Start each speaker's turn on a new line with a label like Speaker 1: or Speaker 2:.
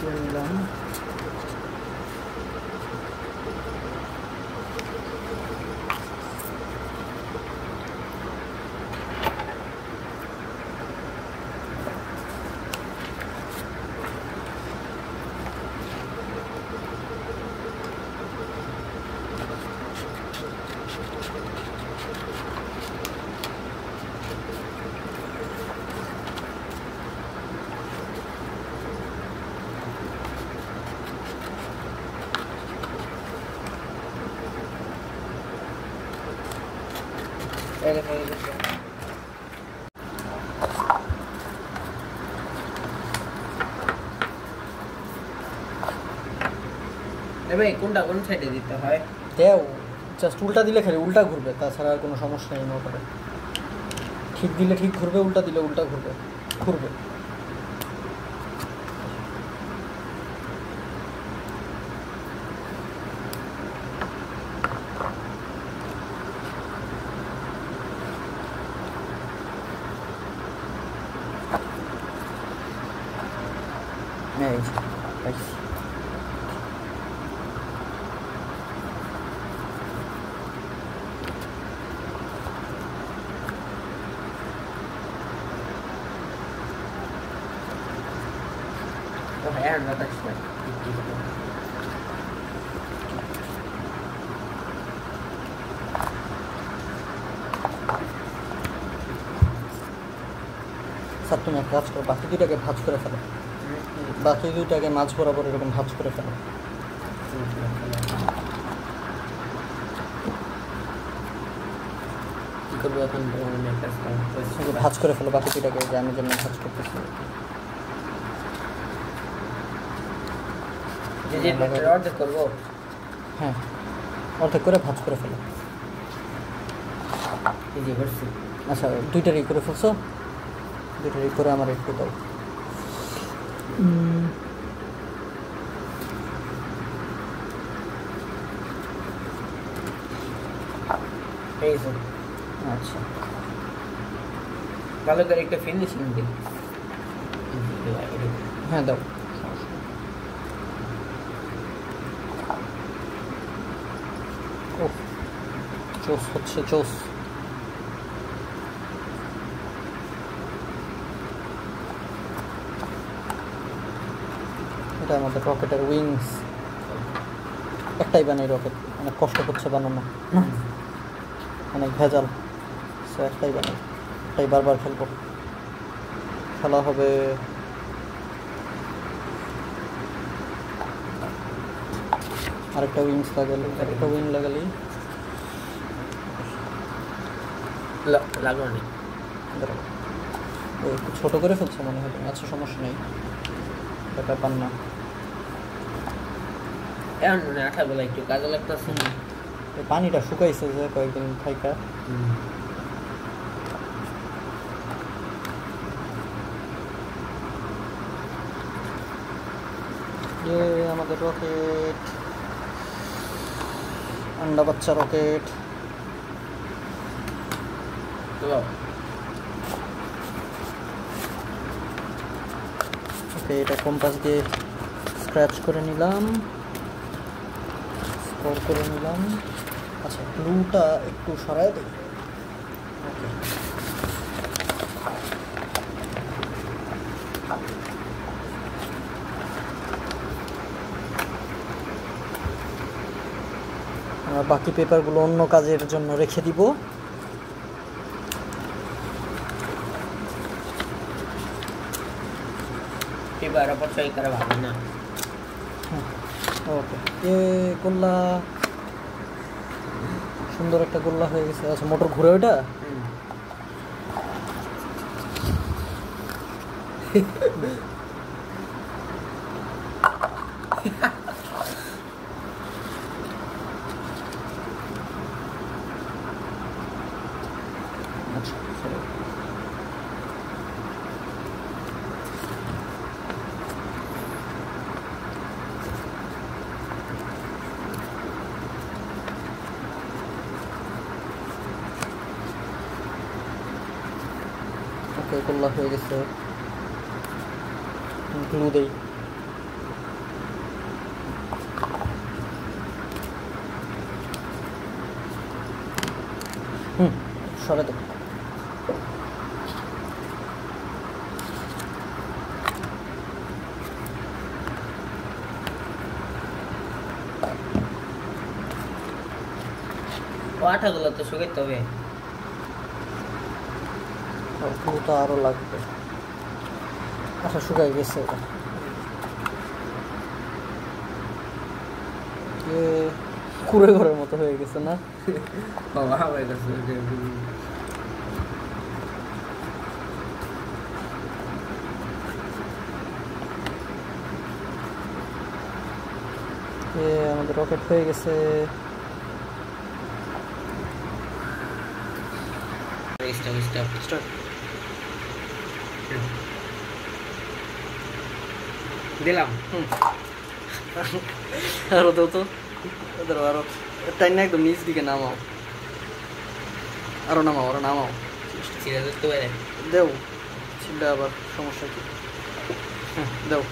Speaker 1: করে নিলাম।
Speaker 2: ভাই কোনটা কোন সাইডে দিতে হয়?
Speaker 1: দেও জাস্ট উল্টা দিলে খালি উল্টা ঘুরবে, তাছাড়া আর কোনো সমস্যা নেই মোটরে। ঠিক দিলে ঠিক ঘুরবে, উল্টা দিলে উল্টা ঘুরবে ঘুরবে। এই পাইছি।
Speaker 2: Oh, yeah, no, that's right.
Speaker 1: Sir তুমি এক কাজ করো, বাকি দুইটাকে ভাঁজ করে ফেলো, বাকি দুইটাকে মাছ বরাবর এরকম ভাঁজ করে ফেলো।
Speaker 2: কি করবো এখন?
Speaker 1: ভাঁজ করে ফেলো বাকি দুইটাকে, যে আমি যেমন ভাঁজ করতেছি।
Speaker 2: অর্ধেক করবো?
Speaker 1: হ্যাঁ, অর্ধেক করে ভাঁজ করে ফেলো।
Speaker 2: এই যে করছি।
Speaker 1: আচ্ছা, দুইটারই করে ফেলছো? দুইটারই করে আমার একটু দাও। আচ্ছা,
Speaker 2: ভালো করে একটা ফিনিশিং দিই।
Speaker 1: হ্যাঁ দাও। ও চোস হচ্ছে, চোস। এটা আমাদের রকেটের উইংস। একটাই বানাই রকেট, অনেক কষ্ট হচ্ছে বানানো, অনেক ভেজাল। সো একটাই বানাই, একটাই বারবার খেলবো, খেলা হবে। আরেকটা উইংস লাগালে, আরেকটা উইং লাগালেই
Speaker 2: লাগানি
Speaker 1: একটু ছোটো করে ফেলছে মনে হয়। আচ্ছা, সমস্যা নেই, ব্যাপার না।
Speaker 2: এখন মনে আঠা বেলা একটু কাজে লাগতেছে না।
Speaker 1: পানিটা শুকাইছে যে কয়েকদিন থাইকা। আমাদের রকেট, আন্ডা বাচ্চা রকেট। ওকে, এটা কম্পাস দিয়ে স্ক্র্যাচ করে নিলাম, স্কোর করে নিলাম। আচ্ছা, গ্লুটা একটু সরাই দিই। ওকে, বাকি পেপারগুলো অন্য কাজের জন্য রেখে দিব।
Speaker 2: পেপার অপচয় করা ভালো না।
Speaker 1: ওকে, গোল্লা, সুন্দর একটা গোল্লা হয়ে গেছে। আচ্ছা, মোটর ঘুরে ওটা। ওকে, গোল্লা হয়ে গেছে। গ্লু দেই। সরে দেব।
Speaker 2: ও আঠাগুলো তো শুকাইতে হবে।
Speaker 1: গ্লু তো আরো লাগবে। আচ্ছা শুকাই গেছে এটা। কুড়ে ঘরের মতো হয়ে গেছে না?
Speaker 2: বাবা হয়ে গেছে।
Speaker 1: আমাদের রকেট হয়ে গেছে।
Speaker 2: দিলাম।
Speaker 1: আরো দাও তো, ওদের আরো টাইম না, একদম নিচ দিকে নামাও, আরো নামাও, আরো নামাও।
Speaker 2: ছিঁড়ে দিতে পারে।
Speaker 1: দেও ছিলটা আবার সমস্যা কি? দেও।